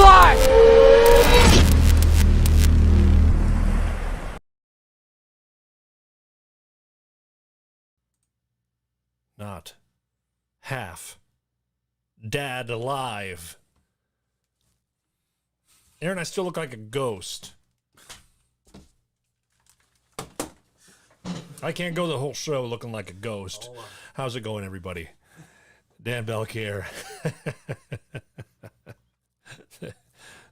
alive! Not half dad alive. Aaron, I still look like a ghost. I can't go the whole show looking like a ghost. How's it going, everybody? Dan Belk here.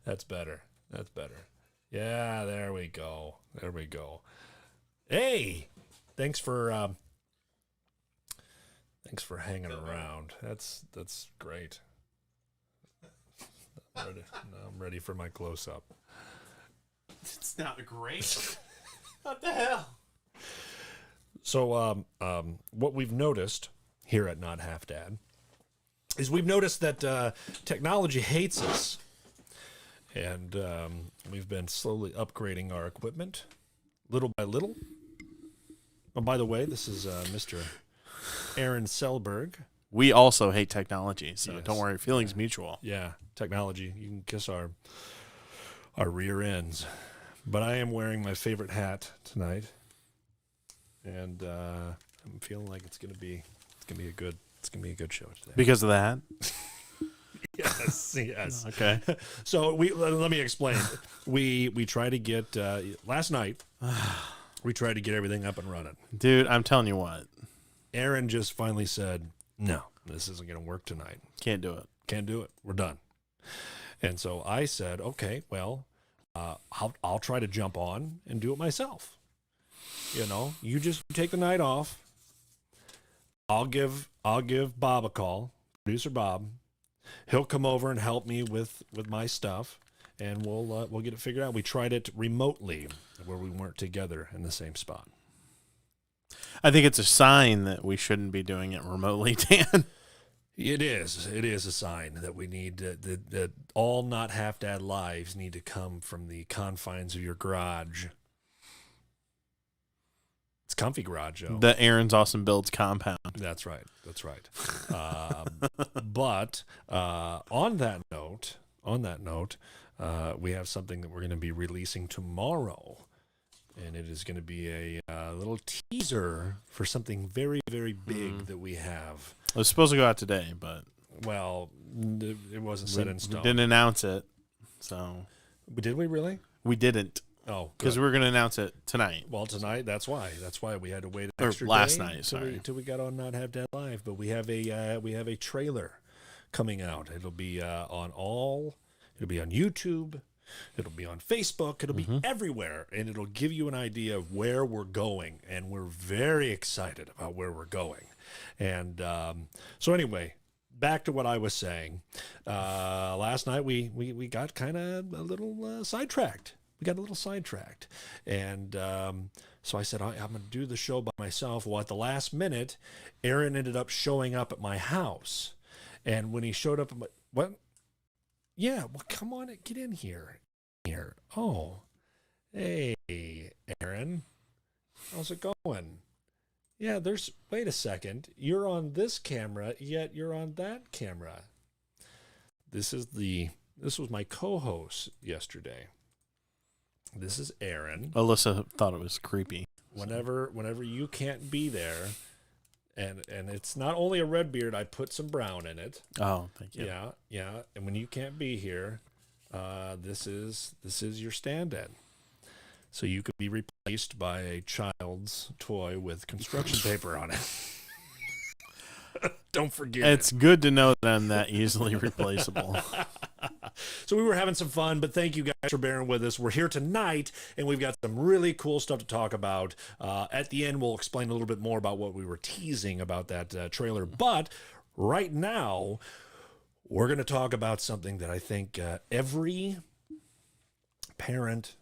That's better. That's better. Yeah, there we go. There we go. Hey, thanks for hanging around. That's great. I'm ready for my close-up. It's not great. What the hell? So, what we've noticed here at Not Half Dad is we've noticed that technology hates us. And we've been slowly upgrading our equipment, little by little. Oh, by the way, this is Mr. Aaron Selberg. We also hate technology, so Yes. don't worry. Feelings mutual. Yeah, technology. You can kiss our rear ends. But I am wearing my favorite hat tonight, and I'm feeling like it's gonna be a good show today. Because of that? Yes. Okay. So let me explain. We tried to get last night. We tried to get everything up and running. Dude, I'm telling you what. Aaron just finally said, "No, this isn't going to work tonight. Can't do it. Can't do it. We're done." And so I said, "Okay, well, I'll try to jump on and do it myself. You know, you just take the night off. I'll give Bob a call, producer Bob. He'll come over and help me with my stuff, and we'll get it figured out." We tried it remotely, where we weren't together in the same spot. I think it's a sign that we shouldn't be doing it remotely, Dan. It is. It is a sign that we need that all Not Half Dad lives need to come from the confines of your garage. It's comfy garage, Joe. The Aaron's Awesome Builds compound. That's right. That's right. But on that note, we have something that we're going to be releasing tomorrow, and it is going to be a little teaser for something very, very big that we have. It was supposed to go out today, but Well, it wasn't set in stone. we didn't announce it, so Did we really? we didn't. Oh, Because we were going to announce it tonight. well, tonight. That's why we had to wait an Or extra last day night, sorry. till we got on Not Have Dad Live. But we have a trailer coming out. It'll be It'll be on YouTube. It'll be on Facebook. It'll be everywhere, and it'll give you an idea of where we're going. And we're very excited about where we're going. And so anyway, back to what I was saying. Last night we got kind of a little sidetracked. We got a little sidetracked. And so I said, I'm going to do the show by myself. Well, at the last minute, Aaron ended up showing up at my house. And when he showed up, what? Yeah, well, come on, get in here. Oh, hey, Aaron. How's it going? Yeah, wait a second. You're on this camera, yet you're on that camera. This was my co-host yesterday. This is Aaron. Alyssa thought it was creepy. Whenever you can't be there, and it's not only a red beard, I put some brown in it. Oh, thank you. Yeah. And when you can't be here, this is your stand-in. So you could be replaced by a child's toy with construction paper on it. Don't forget. It's good to know that I'm that easily replaceable. So we were having some fun, but thank you guys for bearing with us. We're here tonight, and we've got some really cool stuff to talk about. At the end, we'll explain a little bit more about what we were teasing about that trailer. But right now, we're going to talk about something that I think every parent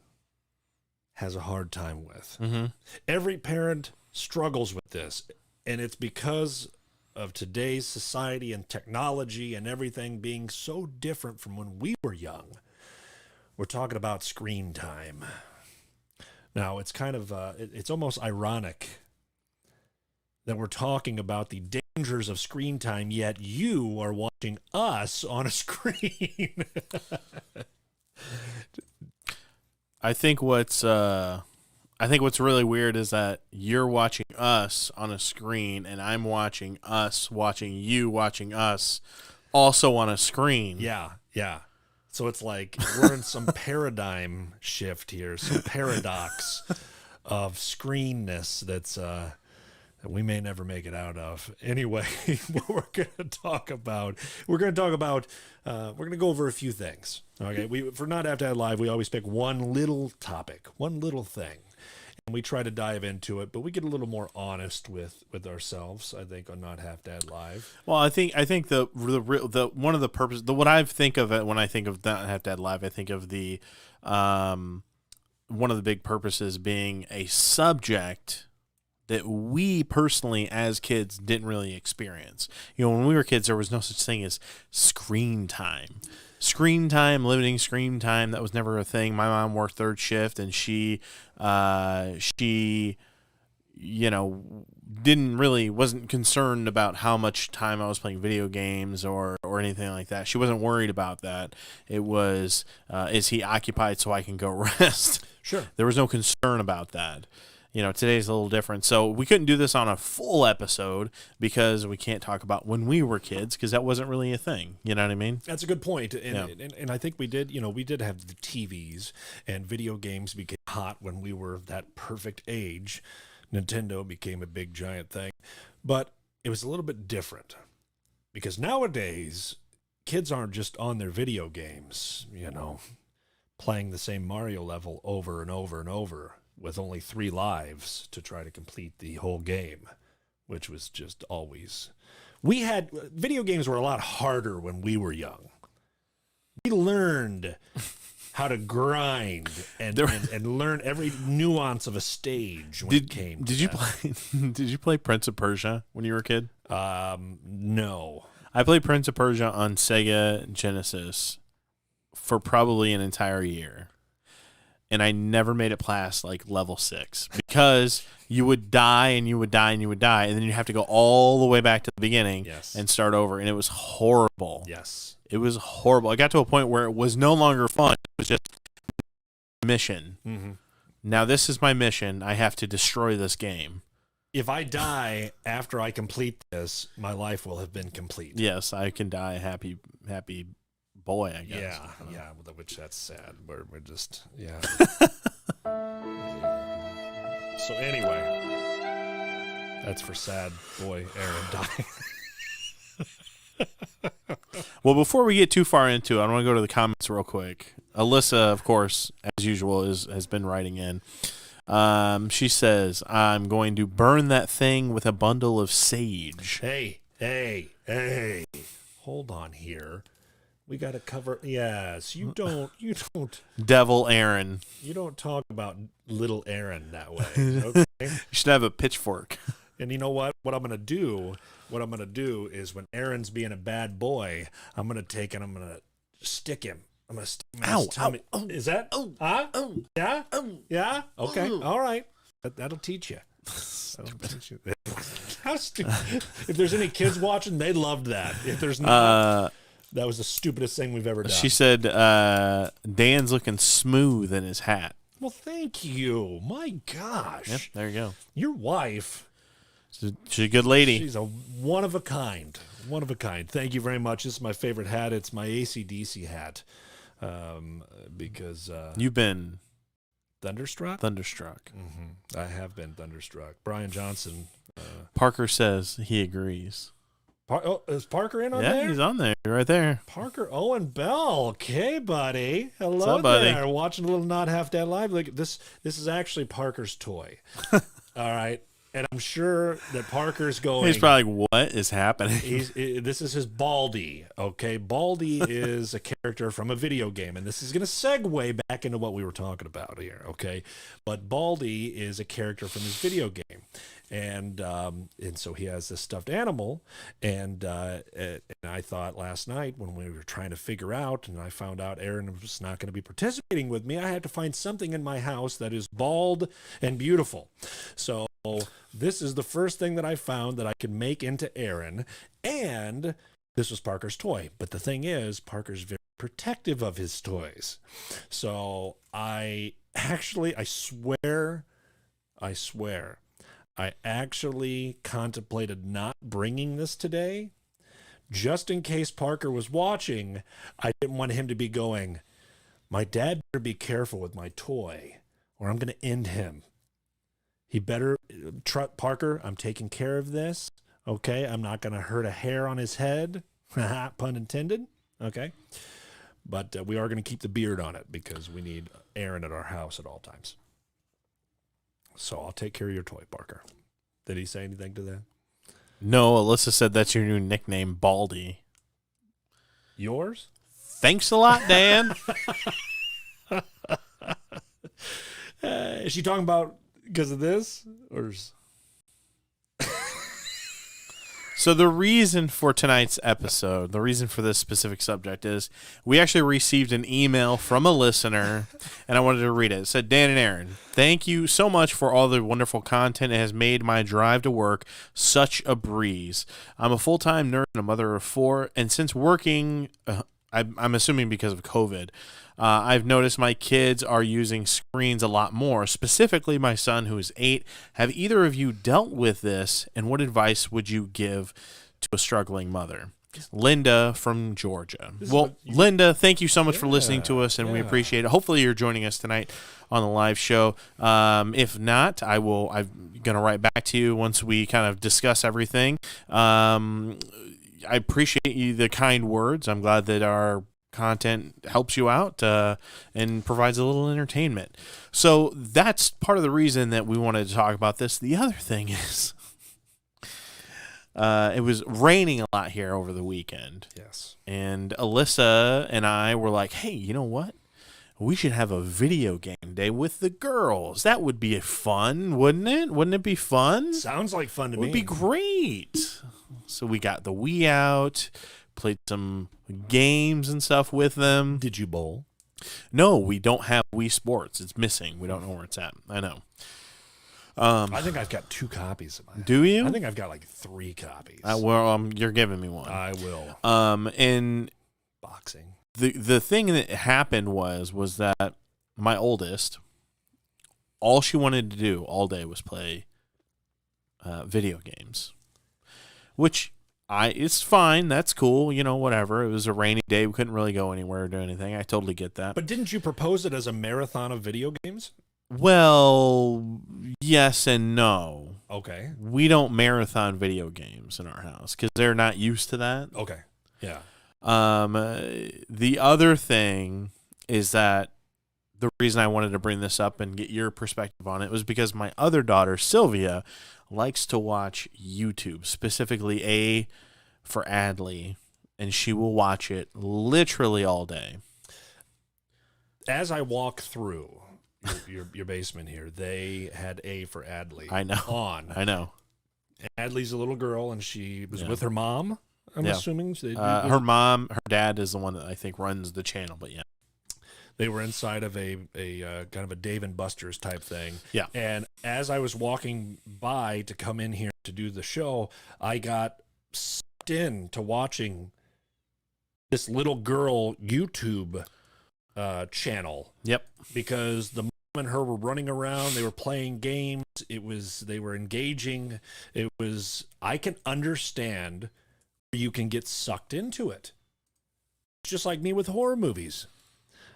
has a hard time with. Mm-hmm. Every parent struggles with this, and it's because of today's society and technology and everything being so different from when we were young. We're talking about screen time. Now, it's kind of, it's almost ironic that we're talking about the dangers of screen time, yet you are watching us on a screen. I think what's really weird is that you're watching us on a screen, and I'm watching us watching you watching us also on a screen. Yeah. So it's like we're in some paradigm shift here, some paradox of screenness that's that we may never make it out of. Anyway, what we're going to talk about, we're going to go over a few things. Okay, for Not Half Dad Live, we always pick one little topic, one little thing, and we try to dive into it, but we get a little more honest with ourselves, I think, on Not Half Dad Live. Well, I think the one of the purposes, what I think of it when I think of Not Half Dad Live, I think of the one of the big purposes being a subject that we personally as kids didn't really experience. You know, when we were kids, there was no such thing as screen time. Limiting screen time, that was never a thing. My mom worked third shift, and she wasn't concerned about how much time I was playing video games or anything like that. She wasn't worried about that. It was, is he occupied so I can go rest? Sure. There was no concern about that. You know, today's a little different. So we couldn't do this on a full episode because we can't talk about when we were kids because that wasn't really a thing. You know what I mean? That's a good point. And I think we did have the TVs, and video games became hot when we were that perfect age. Nintendo became a big giant thing. But it was a little bit different because nowadays kids aren't just on their video games, playing the same Mario level over and over and over, with only 3 lives to try to complete the whole game, which was just always... Video games were a lot harder when we were young. We learned how to grind and learn every nuance of a stage when it came to Did you play Prince of Persia when you were a kid? No. I played Prince of Persia on Sega Genesis for probably an entire year. And I never made it past like level 6 because you would die and you would die and you would die, and then you have to go all the way back to the beginning and start over, and it was horrible. Yes, it was horrible. I got to a point where it was no longer fun; it was just a mission. Mm-hmm. Now this is my mission. I have to destroy this game. If I die after I complete this, my life will have been complete. Yes, I can die happy boy, I guess. Yeah, which that's sad. We're just, yeah. So anyway, that's for sad boy Aaron dying. Well, before we get too far into it, I want to go to the comments real quick. Alyssa, of course, as usual, has been writing in. She says, "I'm going to burn that thing with a bundle of sage." Hey. Hold on here. We got to cover. Yes, you don't. Devil Aaron. You don't talk about little Aaron that way. Okay. You should have a pitchfork. And you know what? What I'm gonna do is when Aaron's being a bad boy, I'm gonna take and I'm gonna stick him. I'm gonna stick him in his tummy. Is that? Huh? Yeah. Yeah. Okay. All right. That'll teach you. How stupid! If there's any kids watching, they loved that. If there's not. That was the stupidest thing we've ever done. She said, Dan's looking smooth in his hat. Well, thank you. My gosh. Yep, there you go. Your wife. She's a good lady. She's a one of a kind. One of a kind. Thank you very much. This is my favorite hat. It's my AC/DC hat. Because... You've been... Thunderstruck? Mm-hmm. I have been thunderstruck. Brian Johnson. Parker says he agrees. Is Parker in on there? Yeah, he's on there, right there. Parker Owen Bell. Okay, buddy. Hello. What's up, buddy? There. Watching a little Not Half Dad Live. Look, this is actually Parker's toy. All right. And I'm sure that Parker's going... He's probably like, what is happening? This is his Baldi, okay? Baldi is a character from a video game, and this is going to segue back into what we were talking about here, okay? But Baldi is a character from his video game, and so he has this stuffed animal, and I thought last night when we were trying to figure out, and I found out Aaron was not going to be participating with me, I had to find something in my house that is bald and beautiful. So this is the first thing that I found that I could make into Aaron, and this was Parker's toy. But the thing is, Parker's very protective of his toys. So I swear, I actually contemplated not bringing this today, just in case Parker was watching. I didn't want him to be going, my dad better be careful with my toy, or I'm going to end him. He better, Parker, I'm taking care of this. Okay, I'm not going to hurt a hair on his head. Pun intended. Okay. But we are going to keep the beard on it because we need Aaron at our house at all times. So I'll take care of your toy, Parker. Did he say anything to that? No, Alyssa said that's your new nickname, Baldi. Yours? Thanks a lot, Dan. Is she talking about because of this? Or So the reason for tonight's episode, the reason for this specific subject is we actually received an email from a listener, and I wanted to read it. It said, Dan and Aaron, thank you so much for all the wonderful content. It has made my drive to work such a breeze. I'm a full-time nurse and a mother of 4, and since working, I'm assuming because of COVID, I've noticed my kids are using screens a lot more, specifically my son who is 8. Have either of you dealt with this, and what advice would you give to a struggling mother? Linda from Georgia. Well, Linda, thank you so much for listening to us, and we appreciate it. Hopefully you're joining us tonight on the live show. If not, I'm going to write back to you once we kind of discuss everything. I appreciate the kind words. I'm glad that our content helps you out and provides a little entertainment. So that's part of the reason that we wanted to talk about this. The other thing is it was raining a lot here over the weekend. yes. And Alyssa and I were like, hey, you know what? We should have a video game day with the girls. That would be fun, wouldn't it? Wouldn't it be fun? Sounds like fun to It me. would be great. So we got the Wii out, played some games and stuff with them. Did you bowl? No, we don't have Wii Sports. It's missing. We don't know where it's at. I know. I think I've got 2 copies of mine. Do you? I think I've got like 3 copies. You're giving me one. I will. And Boxing. the thing that happened was that my oldest, all she wanted to do all day was play video games, which it's fine. That's cool. Whatever. It was a rainy day. We couldn't really go anywhere or do anything. I totally get that. But didn't you propose it as a marathon of video games? Well, yes and no. Okay. We don't marathon video games in our house because they're not used to that. Okay. Yeah. The other thing is that the reason I wanted to bring this up and get your perspective on it was because my other daughter, Sylvia, likes to watch YouTube, specifically A for Adley, and she will watch it literally all day. As I walk through your basement here, they had A for Adley. I know. On. I know. Adley's a little girl, and she was with her mom. I'm assuming her mom, her dad is the one that I think runs the channel. But yeah, they were inside of a kind of a Dave and Buster's type thing. Yeah. And as I was walking by to come in here to do the show, I got sucked into watching this little girl YouTube channel. Yep. Because the mom and her were running around, they were playing games. They were engaging. I can understand where you can get sucked into it. It's just like me with horror movies.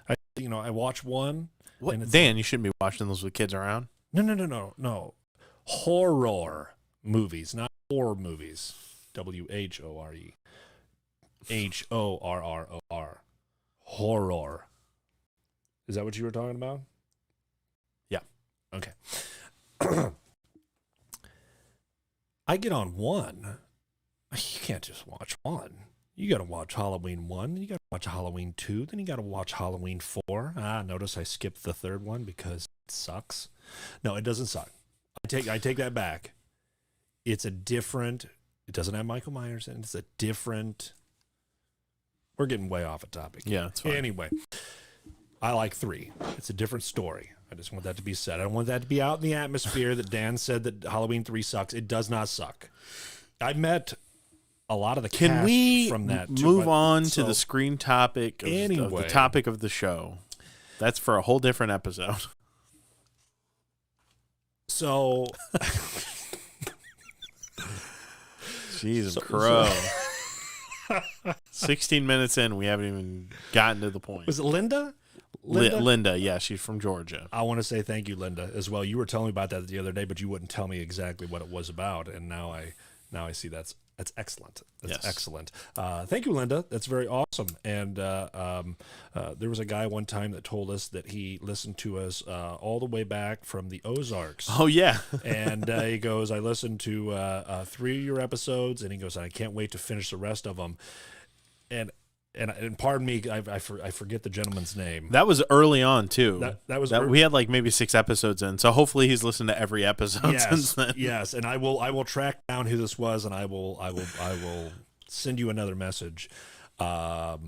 I watch one. What? Dan, you shouldn't be watching those with kids around. No. Horror movies, not horror movies. WHORE. HORROR. Horror. Is that what you were talking about? Yeah. Okay. I get on one. You can't just watch one. You got to watch Halloween 1, then you got to watch Halloween 2, then you got to watch Halloween 4. Notice I skipped the third one because it sucks. No, it doesn't suck. I take that back. It doesn't have Michael Myers in it. It's a different. We're getting way off a topic. Yeah, it's fine. Anyway, I like 3. It's a different story. I just want that to be said. I don't want that to be out in the atmosphere that Dan said that Halloween 3 sucks. It does not suck. I met a lot of the Can cast we from that too, move but- on to so the screen topic of, of the topic of the show? That's for a whole different episode. So, Jesus Crow. 16 minutes in, we haven't even gotten to the point. was it Linda? Linda, yeah, she's from Georgia. I want to say thank you, Linda, as well. You were telling me about that the other day, but you wouldn't tell me exactly what it was about, and now I see that's excellent. That's excellent. Thank you, Linda. That's very awesome. And there was a guy one time that told us that he listened to us all the way back from the Ozarks. Oh, yeah. And he goes, I listened to 3 of your episodes, and he goes, I can't wait to finish the rest of them. And pardon me, I forget the gentleman's name. That was early on, too. That was we had like maybe 6 episodes in, so hopefully he's listened to every episode since then. Yes, and I will track down who this was, and I will send you another message. I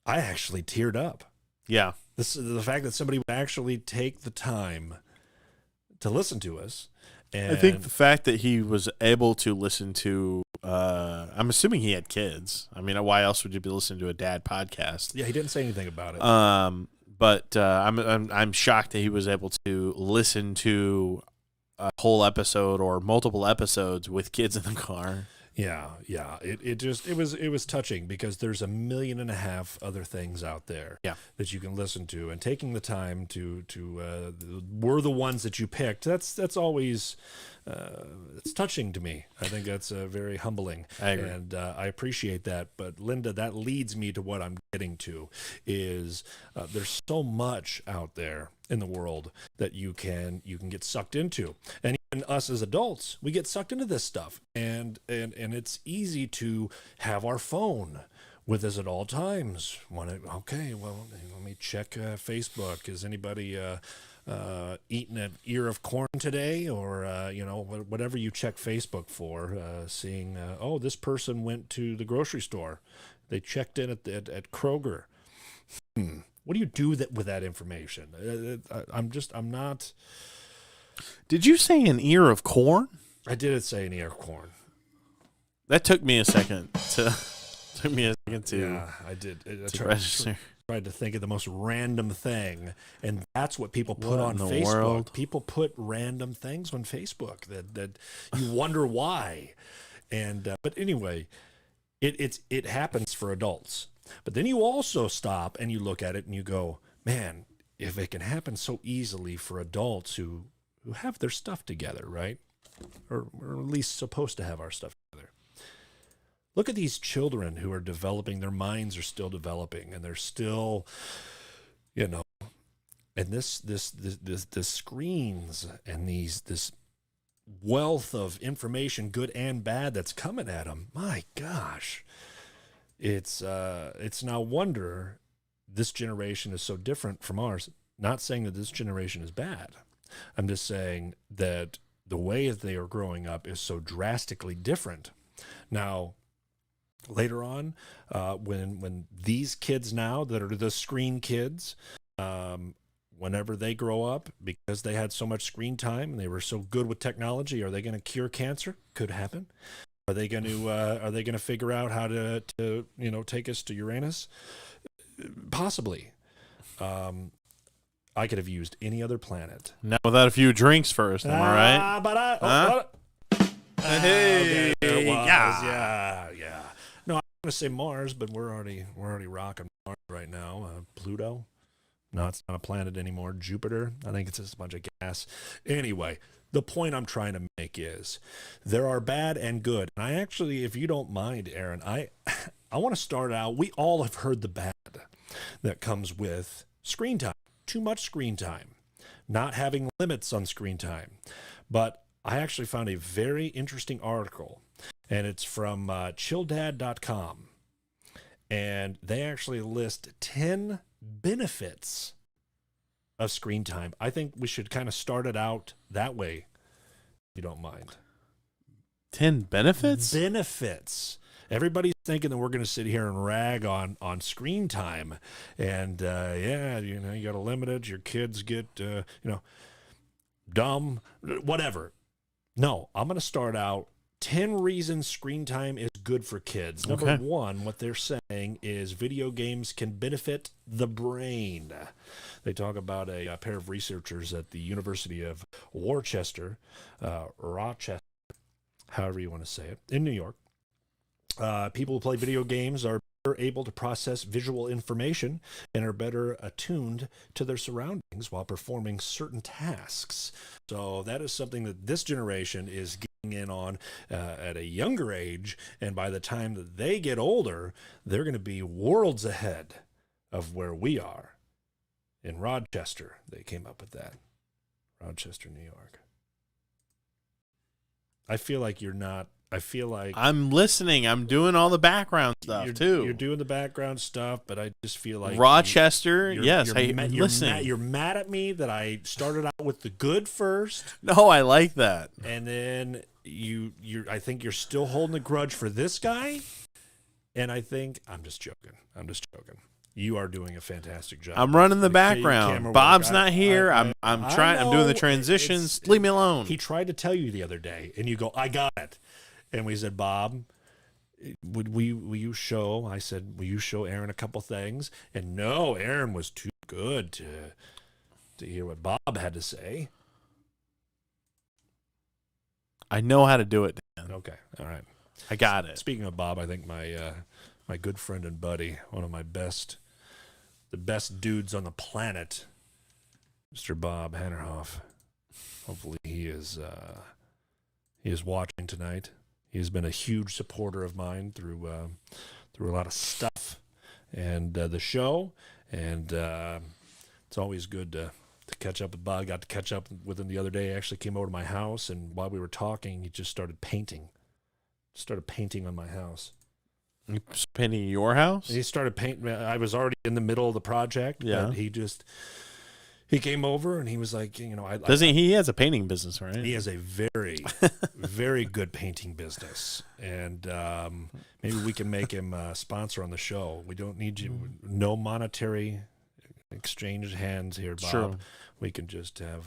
actually teared up. Yeah. The fact that somebody would actually take the time to listen to us. And I think the fact that he was able to listen to, I'm assuming he had kids. I mean, why else would you be listening to a dad podcast? Yeah, he didn't say anything about it. But I'm shocked that he was able to listen to a whole episode or multiple episodes with kids in the car. Yeah. It was touching because there's 1.5 million other things out there that you can listen to, and taking the time to were the ones that you picked. That's always it's touching to me. I think that's very humbling. I agree. And I appreciate that. But Linda, that leads me to what I'm getting to is there's so much out there in the world that you can get sucked into, and even us as adults, we get sucked into this stuff, and it's easy to have our phone with us at all times. Okay, well, let me check Facebook. Is anybody eating an ear of corn today, or whatever you check Facebook for? Seeing this person went to the grocery store, they checked in at Kroger. What do you do with that information? I'm not. Did you say an ear of corn? I did say an ear of corn. That took me a second to. Yeah, I did. To register. Tried to think of the most random thing, and that's what people put on in the Facebook. world? People put random things on Facebook that you wonder why. And but anyway, it happens for adults. But then you also stop and you look at it and you go, man, if it can happen so easily for adults who have their stuff together, right? Or at least supposed to have our stuff together. Look at these children who are developing. Their minds are still developing, and they're still, and this screens and this wealth of information, good and bad, that's coming at them. My gosh. It's no wonder this generation is so different from ours. Not saying that this generation is bad. I'm just saying that the way that they are growing up is so drastically different. Now, later on, when these kids now that are the screen kids, whenever they grow up, because they had so much screen time and they were so good with technology, are they going to cure cancer? Could happen. Are they going to figure out how to take us to Uranus? Possibly. I could have used any other planet. Now without a few drinks first, am I right? Hey, there it was. Yeah. No, I'm going to say Mars, but we're already rocking Mars right now. Pluto. No, it's not a planet anymore. Jupiter. I think it's just a bunch of gas. Anyway. The point I'm trying to make is there are bad and good. And I actually, if you don't mind, Aaron, I want to start out. We all have heard the bad that comes with screen time, too much screen time, not having limits on screen time. But I actually found a very interesting article, and it's from chilldad.com. And they actually list 10 benefits of screen time. I think we should kind of start it out that way, if you don't mind. 10 benefits? Benefits. Everybody's thinking that we're going to sit here and rag on screen time, and you got to limit it. Your kids get dumb, whatever. No, I'm going to start out 10 reasons screen time is good for kids. Number one, what they're saying is video games can benefit the brain. They talk about a pair of researchers at the University of Rochester, however you want to say it, in New York. People who play video games are better able to process visual information and are better attuned to their surroundings while performing certain tasks. So that is something that this generation is getting in on at a younger age, and by the time that they get older, they're going to be worlds ahead of where we are. In Rochester, they came up with that. Rochester, New York. I feel like you're not. I feel like I'm listening. I'm doing all the background stuff too. You're doing the background stuff, but I just feel like Rochester. Yes, I'm listening. You're mad at me that I started out with the good first. No, I like that. And then I think you're still holding a grudge for this guy. And I think I'm just joking. You are doing a fantastic job. I'm running the background. Bob's not here. I'm trying. I'm doing the transitions. Leave me alone. He tried to tell you the other day, and you go, "I got it." And we said, "Bob, will you show?" I said, "Will you show Aaron a couple things?" And no, Aaron was too good to hear what Bob had to say. I know how to do it, Dan. Okay, all right. I got it. Speaking of Bob, I think my good friend and buddy, one of the best dudes on the planet, Mr. Bob Hannerhoff. Hopefully he is watching tonight. He has been a huge supporter of mine through a lot of stuff and the show, and it's always good to catch up with Bob. I got to catch up with him the other day. He actually came over to my house, and while we were talking, he just started painting. Started painting on my house. Painting your house? He started painting. I was already in the middle of the project. Yeah. But he came over and he was like, he has a painting business, right? He has a very, very good painting business. And maybe we can make him a sponsor on the show. We don't need you. No monetary exchange hands here, Bob. Sure. We can just have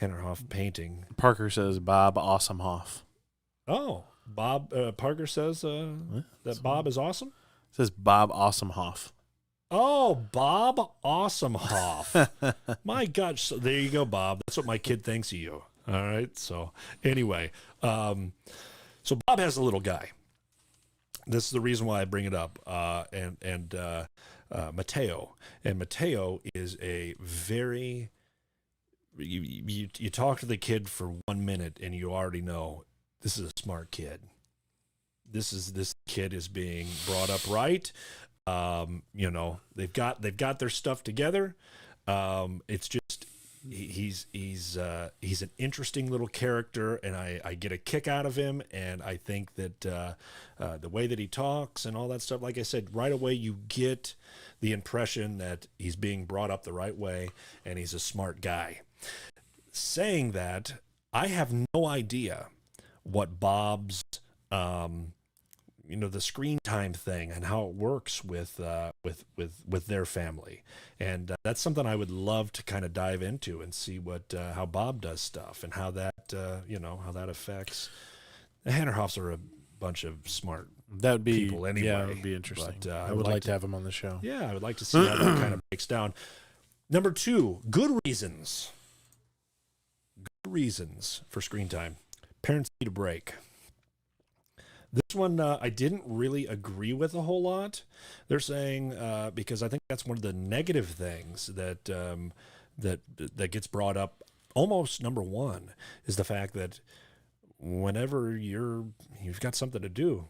Hannerhoff painting. Parker says Bob Awesomehoff. Oh, Bob Parker says that Bob is awesome? It says Bob Awesomehoff. Oh, Bob Awesomehoff. My gosh. So there you go, Bob. That's what my kid thinks of you. All right. So anyway, so Bob has a little guy. This is the reason why I bring it up. And Mateo. And Mateo is a very, you talk to the kid for 1 minute and you already know this is a smart kid. This kid is being brought up right. They've got their stuff together. It's just he's an interesting little character, and I get a kick out of him. And I think that the way that he talks and all that stuff, like I said, right away you get the impression that he's being brought up the right way, and he's a smart guy. Saying that, I have no idea what Bob's the screen time thing and how it works with their family, and that's something I would love to kind of dive into and see what how Bob does stuff and how that how that affects. The Hannerhoffs are a bunch of smart people anyway. Yeah, it would be interesting. But, I would like to have him on the show. Yeah, I would like to see how that kind of breaks down. Number 2, good reasons. Good reasons for screen time. Parents need a break. This one I didn't really agree with a whole lot. They're saying because I think that's one of the negative things that that gets brought up. Almost number 1 is the fact that whenever you've got something to do,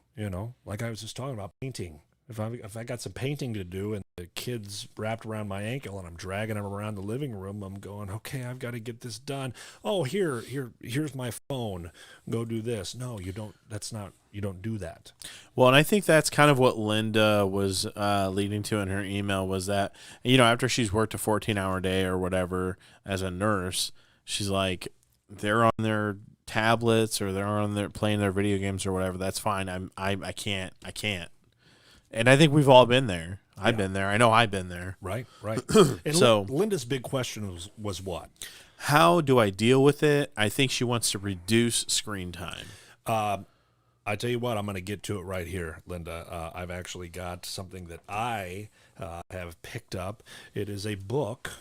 like I was just talking about painting. If I got some painting to do and the kid's wrapped around my ankle and I'm dragging him around the living room, I'm going, okay, I've got to get this done. Oh, here's my phone. Go do this. No, you don't. You don't do that. Well, and I think that's kind of what Linda was leading to in her email was that, after she's worked a 14-hour day or whatever as a nurse, she's like, they're on their tablets or they're on their playing their video games or whatever, that's fine. I can't. And I think we've all been there. I've been there. I know I've been there. Right. And So Linda's big question was what? how do I deal with it? I think she wants to reduce screen time. I tell you what, I'm going to get to it right here, Linda. I've actually got something that I have picked up. It is a book,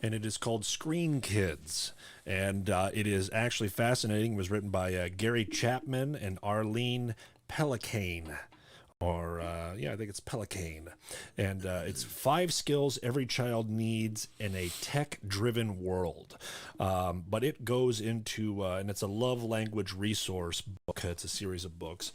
and it is called Screen Kids. And it is actually fascinating. It was written by Gary Chapman and Arlene Pellicane. I think it's Pellicane. And it's 5 skills every child needs in a tech-driven world. But it goes into, and it's a love language resource book. It's a series of books.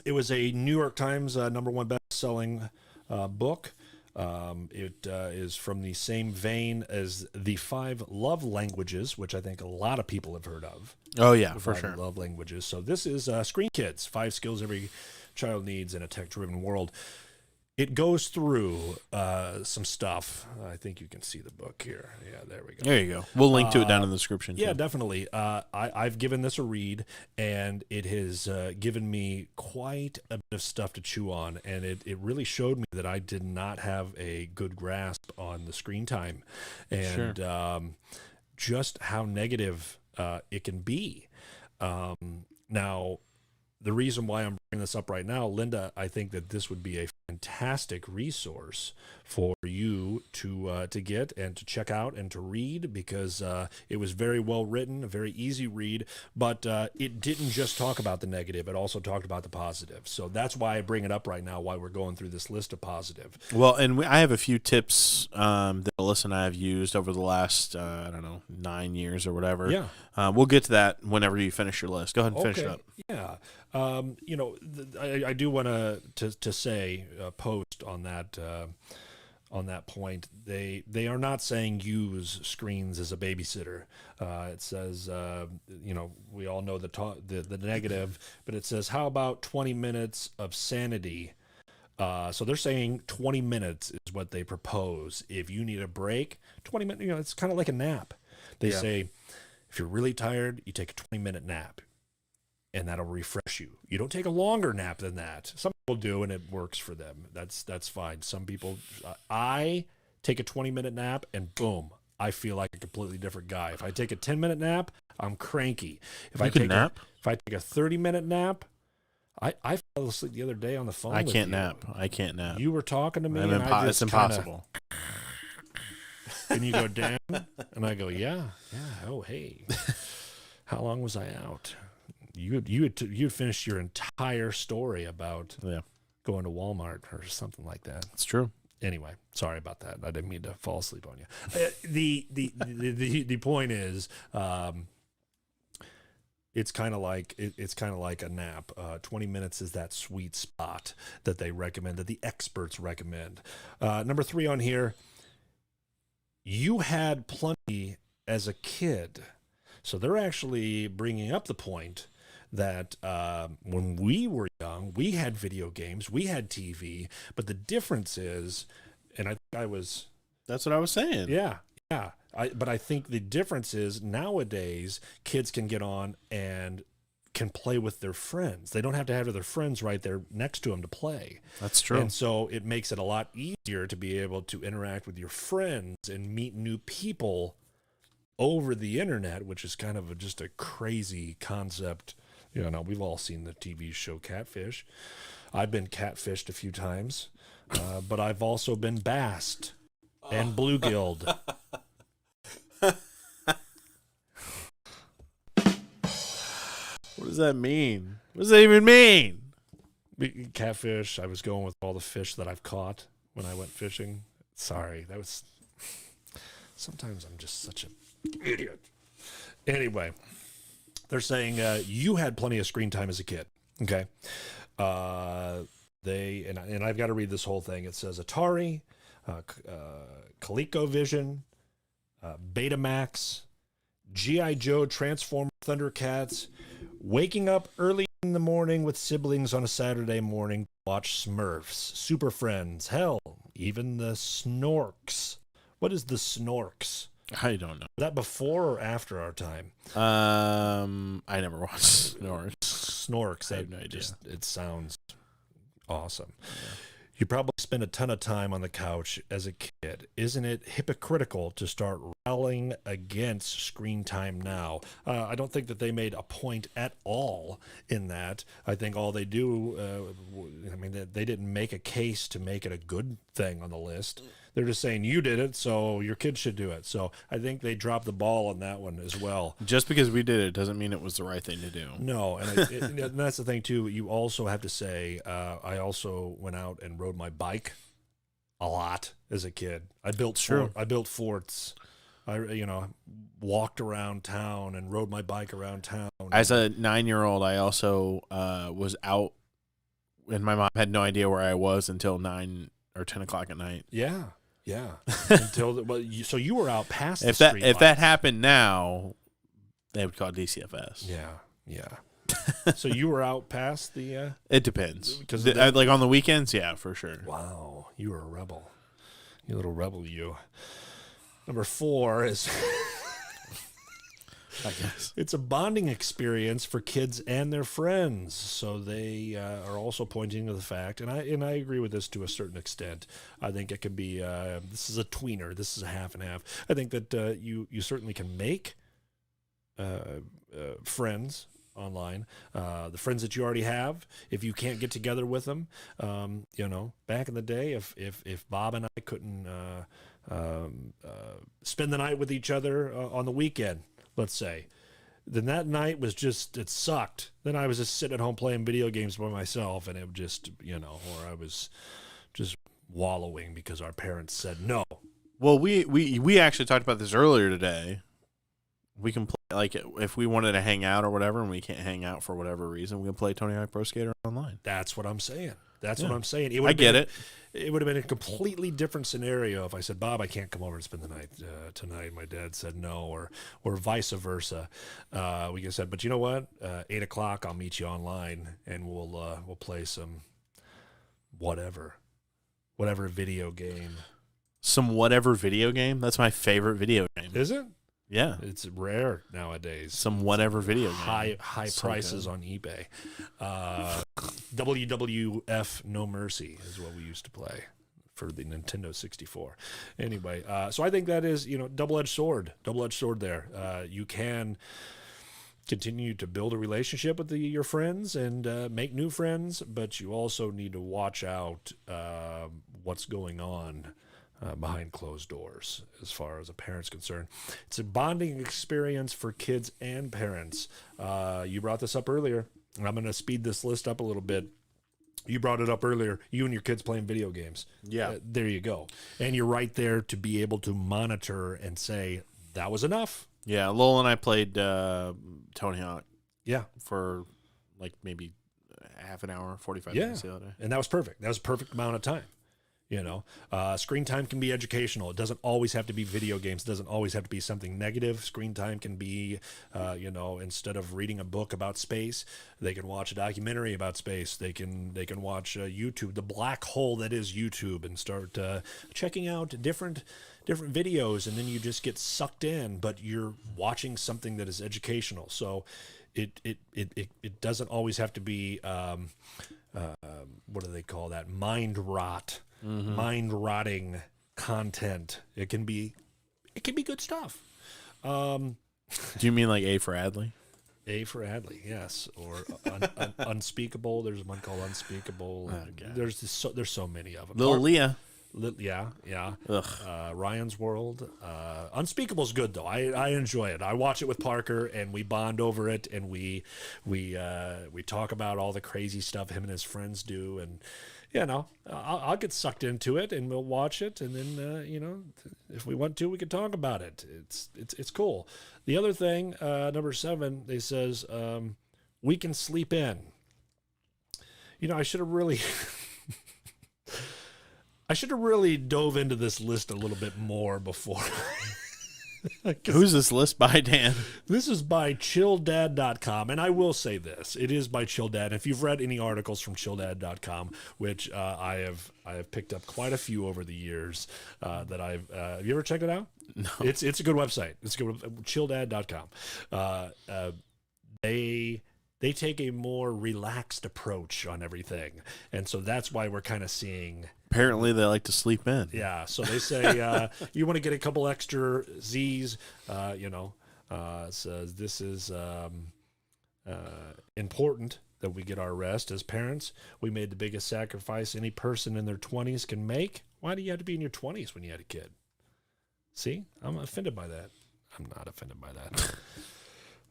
It was a New York Times #1 best-selling book. It is from the same vein as the 5 love languages, which I think a lot of people have heard of. Oh, yeah, for sure. Love languages. So this is Screen Kids, 5 skills every child needs in a tech-driven world. It goes through some stuff. I think you can see the book here. Yeah, there we go. There you go. We'll link to it down in the description. Yeah, too. definitely. I've given this a read, and it has given me quite a bit of stuff to chew on, and it really showed me that I did not have a good grasp on the screen time and just how negative it can be. Now, the reason why I'm bringing this up right now, Linda, I think that this would be a fantastic resource for you to get and to check out and to read, because it was very well written, a very easy read, but it didn't just talk about the negative, it also talked about the positive. So that's why I bring it up right now, why we're going through this list of positive. Well, and I have a few tips that Alyssa and I have used over the last, 9 years or whatever. Yeah. We'll get to that whenever you finish your list. Go ahead and finish it up. Yeah. I do want to say, post on that point. They are not saying use screens as a babysitter. It says, we all know the negative, but it says, how about 20 minutes of sanity? So they're saying 20 minutes is what they propose. If you need a break, 20 minutes, it's kind of like a nap. They say, if you're really tired, you take a 20-minute nap, and that'll refresh you. You don't take a longer nap than that. Some people do, and it works for them. That's fine. Some people, I take a 20-minute nap, and boom, I feel like a completely different guy. If I take a 10-minute nap, I'm cranky. If I take a 30-minute nap, I fell asleep the other day on the phone. I can't nap. You were talking to me, and it's impossible. And you go, damn, and I go, yeah. Oh, hey, how long was I out? You finished your entire story about going to Walmart or something like that. It's true. Anyway, sorry about that. I didn't mean to fall asleep on you. The point is, it's kind of like a nap. 20 minutes is that sweet spot that they recommend, that the experts recommend. Number 3 on here. You had plenty as a kid. So they're actually bringing up the point that when we were young, we had video games, we had TV, but the difference is, and that's what I was saying. Yeah. But I think the difference is nowadays kids can get on and can play with their friends. They don't have to have their friends right there next to them to play. That's true. And so it makes it a lot easier to be able to interact with your friends and meet new people over the internet, which is kind of just a crazy concept. We've all seen the TV show Catfish. I've been catfished a few times, but I've also been bassed and bluegilled. What does that mean? What does that even mean? Catfish, I was going with all the fish that I've caught when I went fishing. Sorry, sometimes I'm just such an idiot. Anyway, they're saying you had plenty of screen time as a kid. Okay. And I've got to read this whole thing. It says Atari, ColecoVision, Betamax, G.I. Joe, Transformers, Thundercats, waking up early in the morning with siblings on a Saturday morning to watch Smurfs, Super Friends, hell, even the Snorks. What is the Snorks? I don't know. Was that before or after our time? I never watched Snorks. Snorks. I have no idea. It sounds awesome. Yeah. You probably spend a ton of time on the couch as a kid. Isn't it hypocritical to start railing against screen time now? I don't think that they made a point at all in that. I think all they do, they didn't make a case to make it a good thing on the list. They're just saying you did it, so your kids should do it. So I think they dropped the ball on that one as well. Just because we did it doesn't mean it was the right thing to do. No, and that's the thing too. You also have to say, I also went out and rode my bike a lot as a kid. I built forts. I walked around town and rode my bike around town. As a 9-year-old, I also was out, and my mom had no idea where I was until 9 or 10 o'clock at night. Yeah. So you were out past the street if that happened now, they would call it DCFS. Yeah. So you were out past the. It depends. Because like on the weekends, yeah, for sure. Wow, you were a rebel. You little rebel, you. Number 4 is. I guess it's a bonding experience for kids and their friends. So they are also pointing to the fact, and I agree with this to a certain extent. I think it could be this is a tweener, this is a half and half. I think that you certainly can make friends online, the friends that you already have. If you can't get together with them, back in the day, if Bob and I couldn't spend the night with each other on the weekend, let's say, then that night was just, it sucked. Then I was just sitting at home playing video games by myself, and it would just, or I was just wallowing because our parents said no. Well, we actually talked about this earlier today. We can play, like, if we wanted to hang out or whatever, and we can't hang out for whatever reason, we can play Tony Hawk Pro Skater online. That's what I'm saying. What I'm saying. I get it. It would have been a completely different scenario if I said, Bob, I can't come over and spend the night tonight. My dad said no, or vice versa. We could have said, but you know what? 8 o'clock, I'll meet you online, and we'll play some whatever video game. Some whatever video game? That's my favorite video game. Is it? Yeah. It's rare nowadays. Some whatever video game. High prices on eBay. WWF No Mercy is what we used to play for the Nintendo 64. Anyway, so I think that is, double-edged sword there. You can continue to build a relationship with your friends and make new friends, but you also need to watch out what's going on behind closed doors as far as a parent's concerned. It's a bonding experience for kids and parents. You brought this up earlier, and I'm going to speed this list up a little bit. You brought it up earlier, you and your kids playing video games. Yeah. There you go. And you're right there to be able to monitor and say, that was enough. Yeah, Lowell and I played Tony Hawk. Yeah. For like maybe half an hour, 45 minutes the other day. And that was perfect. That was a perfect amount of time. Screen time can be educational. It doesn't always have to be video games. It doesn't always have to be something negative. Screen time can be, instead of reading a book about space, they can watch a documentary about space. They can watch YouTube, the black hole that is YouTube, and start checking out different videos, and then you just get sucked in. But you're watching something that is educational. So it doesn't always have to be what do they call that? Mind rot. Mm-hmm. Mind-rotting content. It can be good stuff. Do you mean like A for Adley? A for Adley, yes. Or Unspeakable. There's one called Unspeakable. Okay. There's so many of them. Little Leah. Yeah. Ugh. Ryan's World. Unspeakable's good though. I enjoy it. I watch it with Parker, and we bond over it, and we talk about all the crazy stuff him and his friends do, and I'll get sucked into it, and we'll watch it, and then if we want to, we can talk about it. It's cool. The other thing, number 7, they says we can sleep in. I should have really. I should have really dove into this list a little bit more before Who's this list by, Dan? This is by chilldad.com, and I will say this. It is by ChillDad. If you've read any articles from chilldad.com, which I have picked up quite a few over the years that I've have you ever checked it out? No. It's a good website. It's a good chilldad.com. They take a more relaxed approach on everything, and so that's why we're kind of seeing. Apparently, they like to sleep in. Yeah, so they say you want to get a couple extra Z's, so this is important that we get our rest. As parents, we made the biggest sacrifice any person in their 20s can make. Why do you have to be in your 20s when you had a kid? See, I'm offended by that. I'm not offended by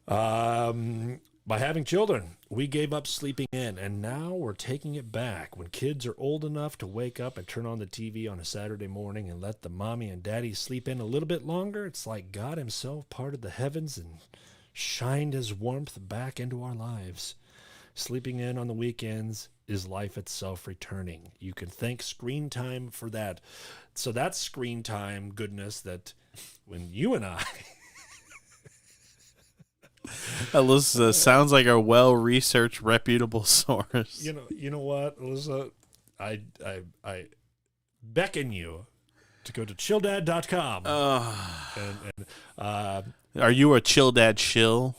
that. By having children, we gave up sleeping in, and now we're taking it back. When kids are old enough to wake up and turn on the TV on a Saturday morning and let the mommy and daddy sleep in a little bit longer, it's like God himself parted the heavens and shined his warmth back into our lives. Sleeping in on the weekends is life itself returning. You can thank screen time for that. So that's screen time goodness that when you and I... Alyssa sounds like a well-researched, reputable source. You know what, Alyssa? I beckon you to go to chilldad.com. Are you a chill dad shill?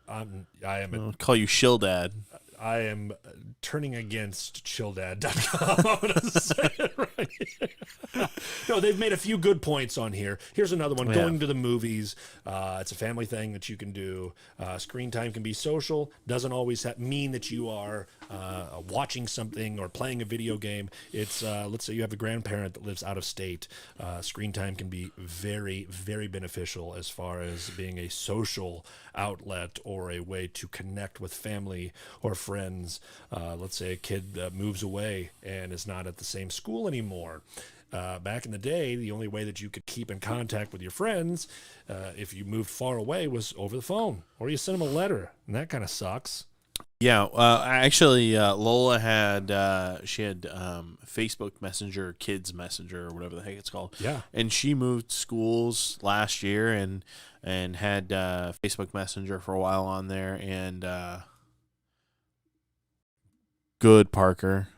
I am. I'll call you shill dad. I am turning against chilldad.com. I'm going to say it right here. No, they've made a few good points on here. Here's another one. Going to the movies. It's a family thing that you can do. Screen time can be social. Doesn't always mean that you are watching something or playing a video game. It's let's say you have a grandparent that lives out of state. Screen time can be very, very beneficial as far as being a social outlet or a way to connect with family or friends. Let's say a kid moves away and is not at the same school anymore. Back in the day, the only way that you could keep in contact with your friends if you moved far away was over the phone, or you sent them a letter, and that kind of sucks. Yeah, actually, Lola had Facebook Messenger, Kids Messenger, or whatever the heck it's called. Yeah, and she moved schools last year and had Facebook Messenger for a while on there. And good, Parker.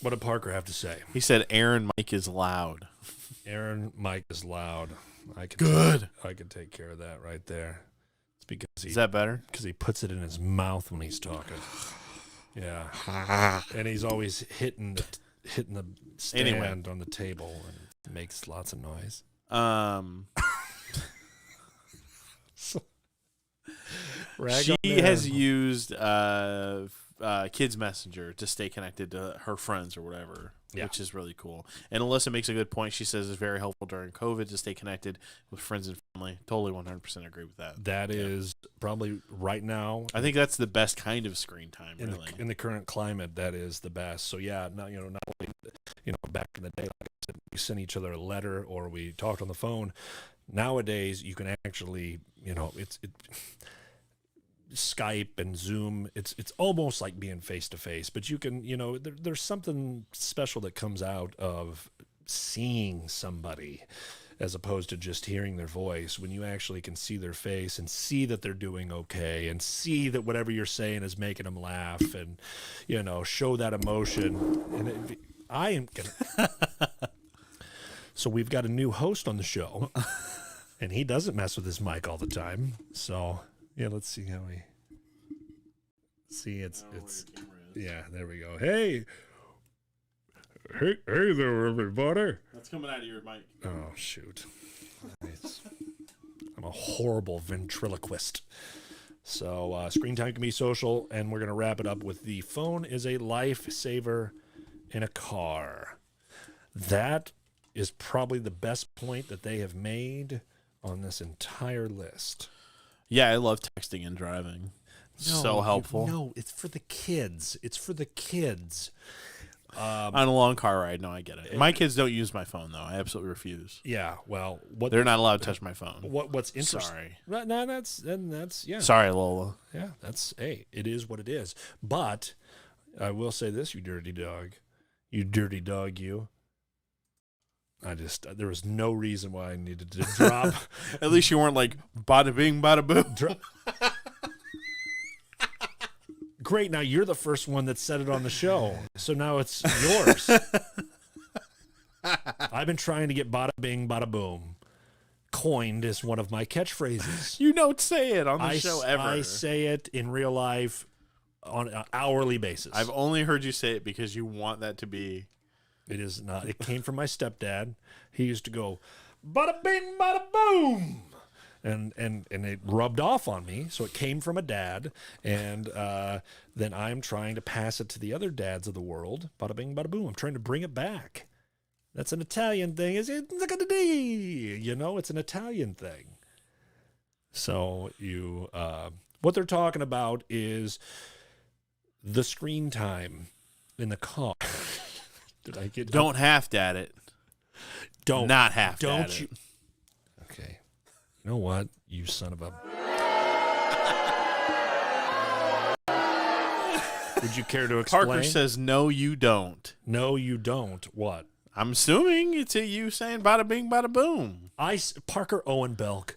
What did Parker have to say? He said, "Aaron Mike is loud." Aaron Mike is loud. I can take care of that right there. It's because is that better? Because he puts it in his mouth when he's talking. Yeah, and he's always hitting the stand on the table and makes lots of noise. She has used Kids Messenger to stay connected to her friends or whatever, which is really cool. And Alyssa makes a good point. She says it's very helpful during COVID to stay connected with friends and family. Totally 100% agree with that. That is probably right now. I think that's the best kind of screen time, in the current climate. That is the best. So yeah, not only back in the day, like I said, we sent each other a letter or we talked on the phone. Nowadays, you can actually, Skype and Zoom, it's almost like being face to face, but you can, there's something special that comes out of seeing somebody as opposed to just hearing their voice. When you actually can see their face and see that they're doing okay and see that whatever you're saying is making them laugh and, show that emotion. And I am gonna. So we've got a new host on the show and he doesn't mess with his mic all the time. So yeah, let's see how we see. It's yeah, there we go. Hey there, everybody. That's coming out of your mic. Oh shoot, I'm a horrible ventriloquist. So screen time can be social, and we're gonna wrap it up with the phone is a lifesaver in a car. That is probably the best point that they have made on this entire list. Yeah, I love texting and driving. So helpful. No, it's for the kids. On a long car ride, no, I get it. My kids don't use my phone, though. I absolutely refuse. Yeah, well, they're not allowed to touch my phone. What's interesting? Sorry. No, that's yeah. Sorry, Lola. Yeah, it is what it is. But I will say this, you dirty dog. You. there was no reason why I needed to drop. At least you weren't like, bada bing, bada boom. Great, now you're the first one that said it on the show, so now it's yours. I've been trying to get bada bing, bada boom coined as one of my catchphrases. You don't say it on the show ever. I say it in real life on an hourly basis. I've only heard you say it because you want that to be. It is not. It came from my stepdad. He used to go, bada bing, bada boom. And it rubbed off on me, so it came from a dad. And then I'm trying to pass it to the other dads of the world. Bada bing, bada boom. I'm trying to bring it back. That's an Italian thing. It's an Italian thing. So what they're talking about is the screen time in the car. Don't half-dad it. Don't not half-dad don't it. You? Okay. You know what? You son of a. Would you care to explain? Parker says, no, you don't. No, you don't. What? I'm assuming it's you saying bada bing, bada boom. Parker Owen Belk.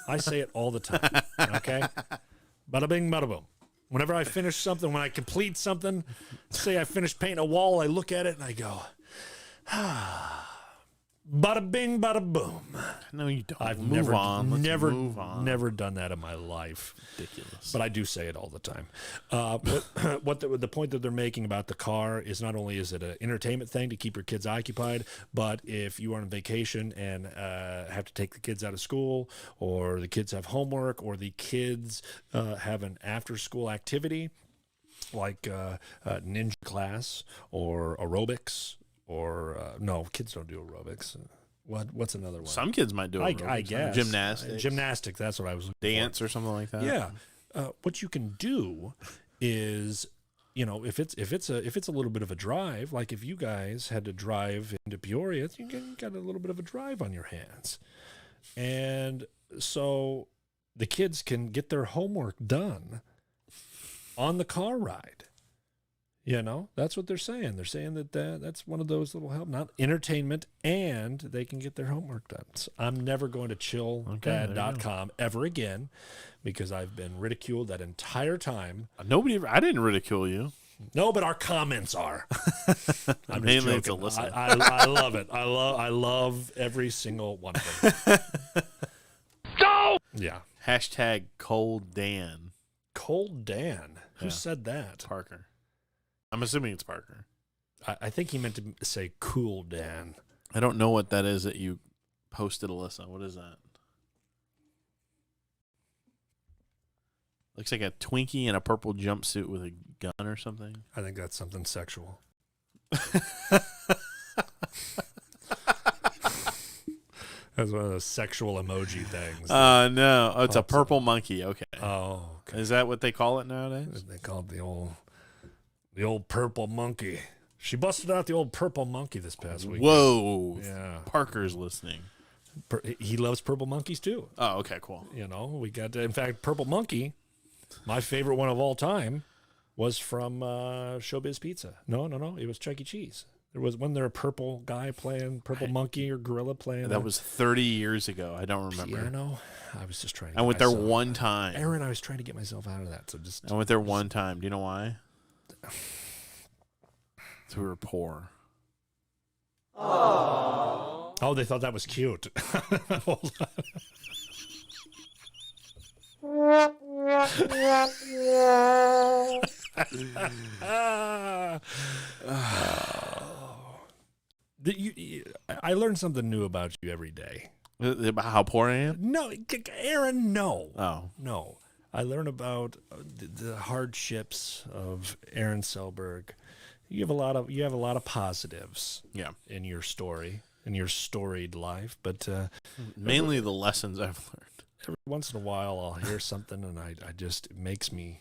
I say it all the time. Okay? Bada bing, bada boom. Whenever I finish something, when I complete something, say I finish painting a wall, I look at it and I go, bada bing, bada boom. No, you don't. I've move on. never done that in my life. Ridiculous. But I do say it all the time. What the point that they're making about the car is not only is it an entertainment thing to keep your kids occupied, but if you are on vacation and have to take the kids out of school, or the kids have homework, or the kids have an after-school activity like ninja class or aerobics, or no, kids don't do aerobics. What's another one? Some kids might do it. I guess gymnastics. Gymnastics. That's what I was looking Dance for. or something like that. Yeah. What you can do is, if it's a little bit of a drive, like if you guys had to drive into Peoria, you got a little bit of a drive on your hands, and so the kids can get their homework done on the car ride. That's what they're saying. They're saying that that's one of those little help, not entertainment, and they can get their homework done. So I'm never going to chilldad.com ever again, because I've been ridiculed that entire time. I didn't ridicule you. No, but our comments are. I'm Mainly just it's joking. Alyssa. I love it. I love every single one of them. Go! Yeah. Hashtag Cold Dan. Cold Dan. Who said that? Parker. I'm assuming it's Parker. I think he meant to say Cool Dan. I don't know what that is that you posted, Alyssa. What is that? Looks like a Twinkie in a purple jumpsuit with a gun or something. I think that's something sexual. That's one of those sexual emoji things. No. Oh, it's a purple monkey. Okay. Oh, okay. Is that what they call it nowadays? They call it the old purple monkey. She busted out the old purple monkey this past week. Whoa. Yeah. Parker's listening. He loves purple monkeys too. Oh, okay, cool. We got, in fact, Purple Monkey, my favorite one of all time, was from Showbiz Pizza. No. It was Chuck E. Cheese. Wasn't there a purple guy playing Purple Monkey or gorilla playing? That was 30 years ago. I don't remember. Piano? I was just trying to I went there one time. Aaron, I was trying to get myself out of that. I went there one time. Do you know why? So we were poor. Oh, they thought that was cute. Hold on. I learned something new about you every day. About how poor I am? No, Aaron, no. Oh. No. I learn about the hardships of Aaron Selberg. You have a lot of positives in your story, in your storied life, but mainly the lessons I've learned. Every once in a while I'll hear something and it makes me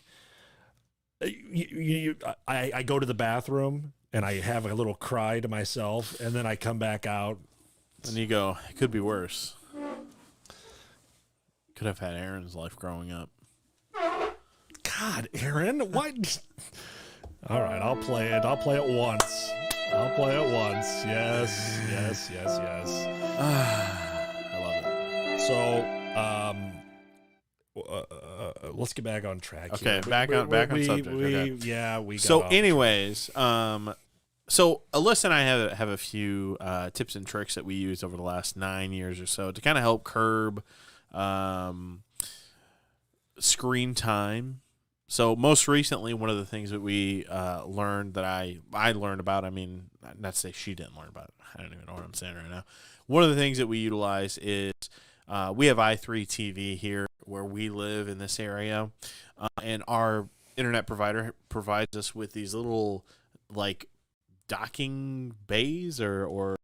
I go to the bathroom and I have a little cry to myself, and then I come back out and you go, it could be worse. Could have had Aaron's life growing up. God, Aaron, what? All right, I'll play it. I'll play it once. I'll play it once. Yes. I love it. So, let's get back on track. Okay, here. back on subject. Okay. Yeah, we got So, off anyways, so Alyssa and I have a few tips and tricks that we used over the last 9 years or so to kind of help curb screen time. So most recently, one of the things that we learned that I learned about, I mean, not to say she didn't learn about it. I don't even know what I'm saying right now. One of the things that we utilize is we have i3 TV here where we live in this area, and our internet provider provides us with these little like docking bays or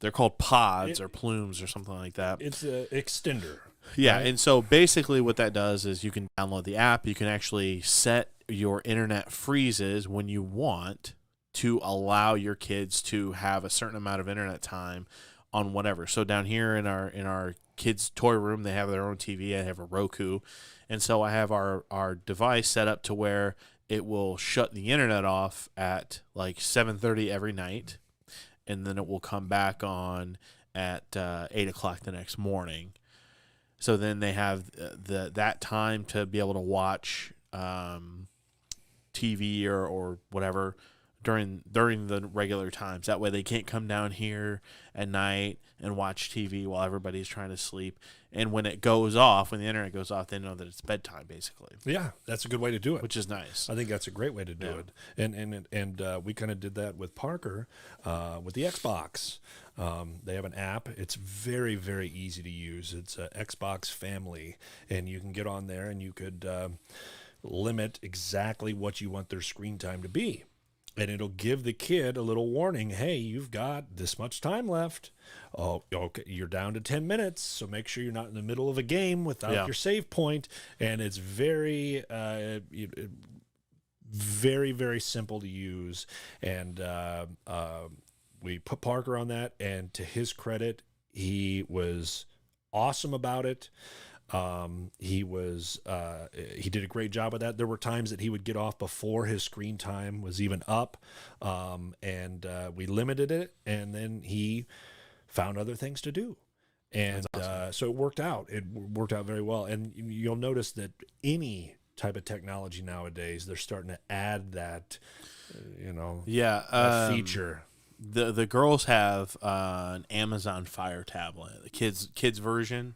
they're called pods or plumes or something like that. It's an extender. Yeah, right? and so basically what that does is you can download the app. You can actually set your internet freezes when you want to allow your kids to have a certain amount of internet time on whatever. So down here in our kids' toy room, they have their own TV. I have a Roku, and so I have our device set up to where it will shut the internet off at like 7:30 every night, and then it will come back on at 8 o'clock the next morning. So then they have that time to be able to watch TV or whatever during the regular times. That way they can't come down here at night and watch TV while everybody's trying to sleep. And when it goes off, when the internet goes off, they know that it's bedtime, basically. Yeah, that's a good way to do it. Which is nice. I think that's a great way to do it. And we kind of did that with Parker with the Xbox. They have an app. It's very, very easy to use. It's a Xbox Family, and you can get on there and you could limit exactly what you want their screen time to be. And it'll give the kid a little warning. Hey, you've got this much time left. Oh, okay, you're down to 10 minutes, so make sure you're not in the middle of a game without your save point. And it's very, very, very simple to use. And we put Parker on that, and to his credit, he was awesome about it. He did a great job with that. There were times that he would get off before his screen time was even up. And we limited it, and then he found other things to do. And, awesome. So it worked out. It worked out very well. And you'll notice that any type of technology nowadays, they're starting to add that, that feature. The girls have an Amazon Fire tablet, the kids version.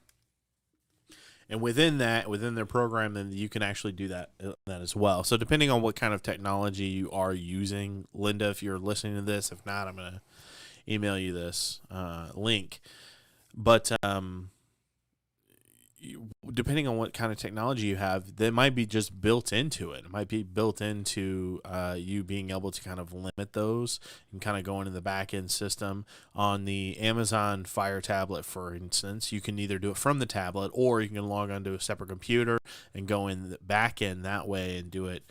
And within their program, then you can actually do that as well. So depending on what kind of technology you are using, Linda, if you're listening to this, if not, I'm going to email you this link. But depending on what kind of technology you have, that might be just built into it. It might be built into you being able to kind of limit those and kind of go into the back end system. On the Amazon Fire tablet, for instance, you can either do it from the tablet or you can log onto a separate computer and go in the back end that way and do it,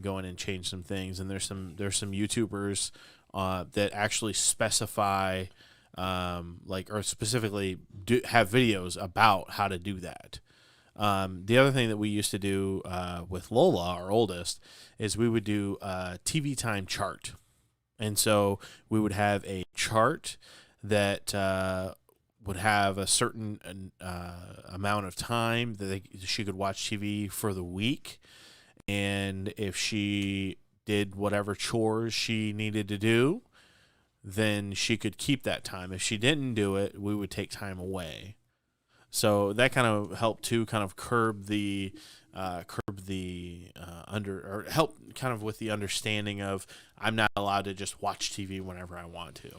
go in and change some things. And there's some YouTubers that actually specify or specifically have videos about how to do that. The other thing that we used to do with Lola, our oldest, is we would do a TV time chart. And so we would have a chart that would have a certain amount of time that she could watch TV for the week. And if she did whatever chores she needed to do, then she could keep that time. If she didn't do it, we would take time away. So that kind of helped to kind of curb the help kind of with the understanding of I'm not allowed to just watch TV whenever I want to.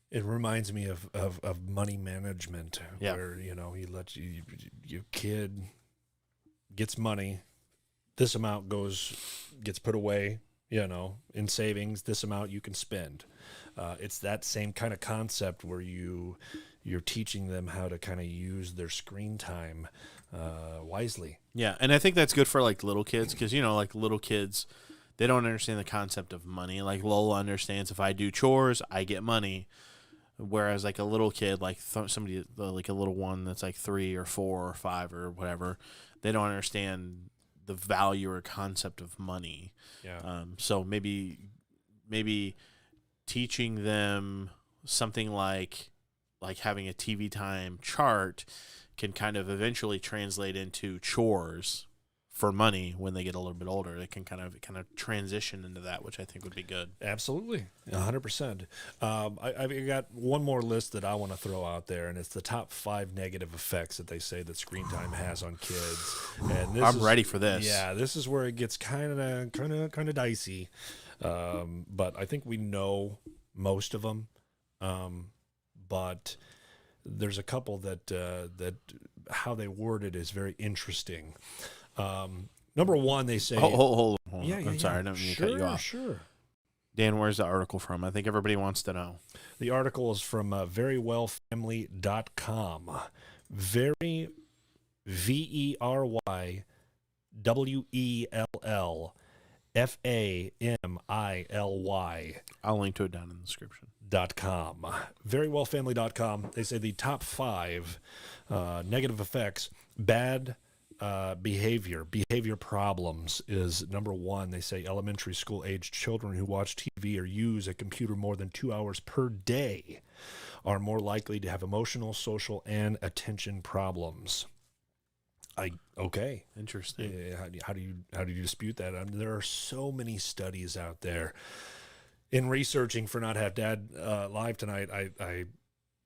It reminds me of money management, where you let your kid gets money, this amount gets put away, in savings, this amount you can spend. It's that same kind of concept where you're teaching them how to kind of use their screen time wisely. Yeah, and I think that's good for like little kids because like little kids, they don't understand the concept of money. Like Lola understands if I do chores, I get money. Whereas like a little kid, like somebody like a little one that's like 3 or 4 or 5 or whatever, they don't understand the value or concept of money. Yeah. So maybe teaching them something like having a TV time chart can kind of eventually translate into chores for money when they get a little bit older. It can kind of transition into that, which I think would be good. Absolutely, 100%. I've got one more list that I want to throw out there, and it's the top 5 negative effects that they say that screen time has on kids. And I'm ready for this. Yeah, this is where it gets kind of dicey, but I think we know most of them. But there's a couple that how they word it is very interesting. Number 1, they say... Hold on. Yeah, I'm sorry, I don't mean to cut you off. Sure. Dan, where's the article from? I think everybody wants to know. The article is from verywellfamily.com. Very, VERYWELLFAMILY. I'll link to it down in the description. .com. Verywellfamily.com. They say the top 5 negative effects. Bad behavior problems is number 1. They say elementary school aged children who watch TV or use a computer more than 2 hours per day are more likely to have emotional, social, and attention problems. Okay. Interesting. How do you dispute that? I mean, there are so many studies out there. In researching for Not Half Dad live tonight,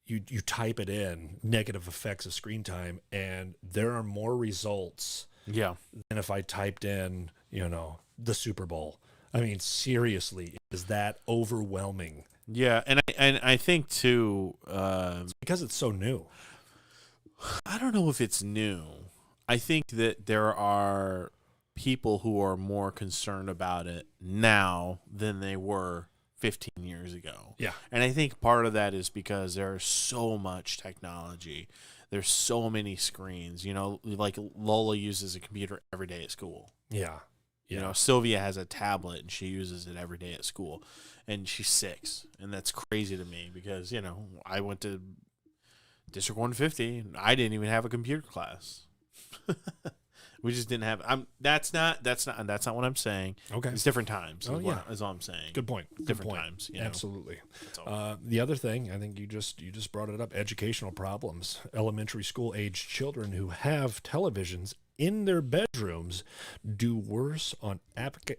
you type it in, negative effects of screen time, and there are more results than if I typed in, the Super Bowl. I mean, seriously, is that overwhelming? Yeah, and I think too, it's because it's so new. I don't know if it's new. I think that there are people who are more concerned about it now than they were 15 years ago. Yeah. And I think part of that is because there's so much technology. There's so many screens. Like Lola uses a computer every day at school. Yeah. Sylvia has a tablet and she uses it every day at school. And she's 6. And that's crazy to me because, I went to District 150 and I didn't even have a computer class. We just didn't have. That's not what I'm saying. Okay, it's different times. Is all I'm saying. Good point. Different times. Absolutely. The other thing, I think you just brought it up. Educational problems. Elementary school aged children who have televisions in their bedrooms do worse on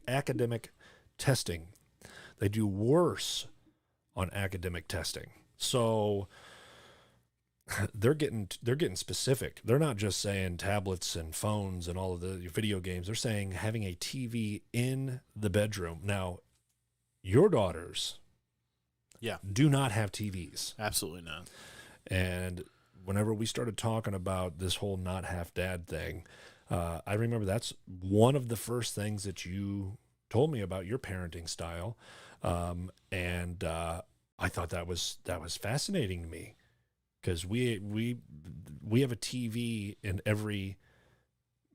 academic testing. They do worse on academic testing. So they're getting specific. They're not just saying tablets and phones and all of the video games. They're saying having a TV in the bedroom. Now, your daughters do not have TVs. Absolutely not. And whenever we started talking about this whole Not Half Dad thing, I remember that's one of the first things that you told me about your parenting style. And I thought that was fascinating to me. Because we have a TV in every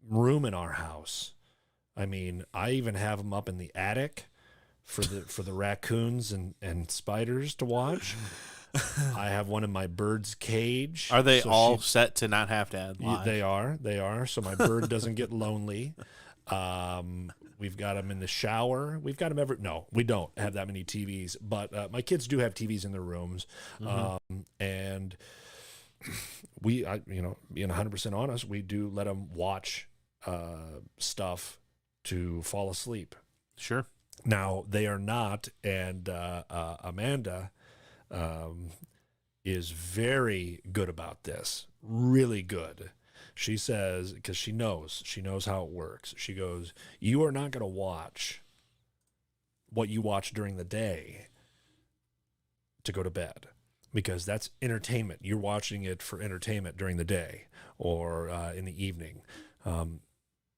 room in our house. I mean, I even have them up in the attic for the raccoons and spiders to watch. I have one in my bird's cage. Are they all set to Not Half Dad live? They are. So my bird doesn't get lonely. We've got them in the shower. We've got them No, we don't have that many TVs, but my kids do have TVs in their rooms. And being 100% honest, we do let them watch stuff to fall asleep. Sure. Now they are not, and Amanda is very good about this. Really good. She says, because she knows how it works. She goes, you are not going to watch what you watch during the day to go to bed, because that's entertainment. You're watching it for entertainment during the day or in the evening.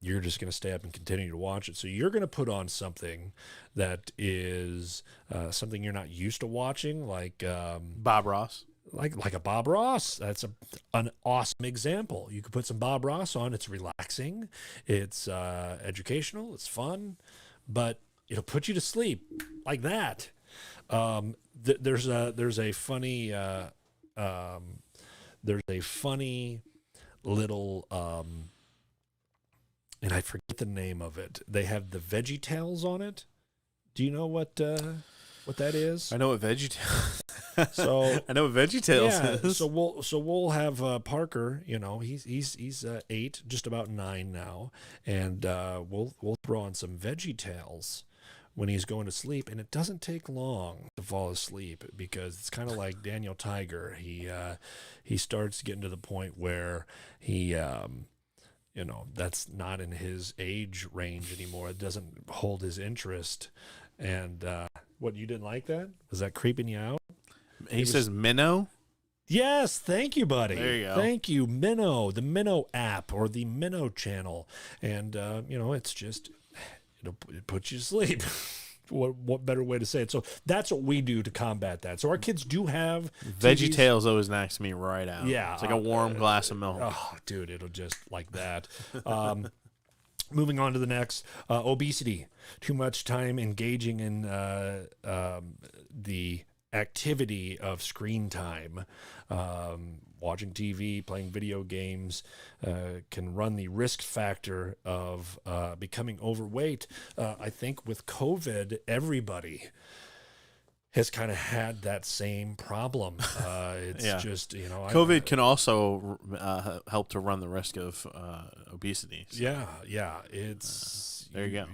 You're just going to stay up and continue to watch it. So you're going to put on something that is something you're not used to watching, like Bob Ross. Like a Bob Ross. That's an awesome example. You could put some Bob Ross on. It's relaxing. It's educational. It's fun, but it'll put you to sleep like that. There's a funny little and I forget the name of it. They have the Veggie Tales on it. Do you know what? what that is? I know what Veggie Tales. So I know what Veggie Tales yeah, is. so we'll have Parker. You know, he's 8, just about 9 now, and we'll throw on some Veggie Tales when he's going to sleep, and it doesn't take long to fall asleep because it's kind of like Daniel Tiger. He starts getting to the point where he that's not in his age range anymore. It doesn't hold his interest. And what, you didn't like that? Was that creeping you out? He says Minnow. Yes, thank you, buddy. There you go. Thank you, Minnow, the Minnow app or the Minnow channel, and it's just it puts you to sleep. What better way to say it? So that's what we do to combat that. So our kids do have Veggie TVs. Tales always knocks me right out. Yeah, it's like a warm glass of milk. Oh, dude, it'll just like that. Moving on to the next, obesity. Too much time engaging in the activity of screen time. Watching TV, playing video games can run the risk factor of becoming overweight. I think with COVID, everybody has kind of had that same problem. It's just, COVID can also help to run the risk of obesity. So. Yeah. It's there you go.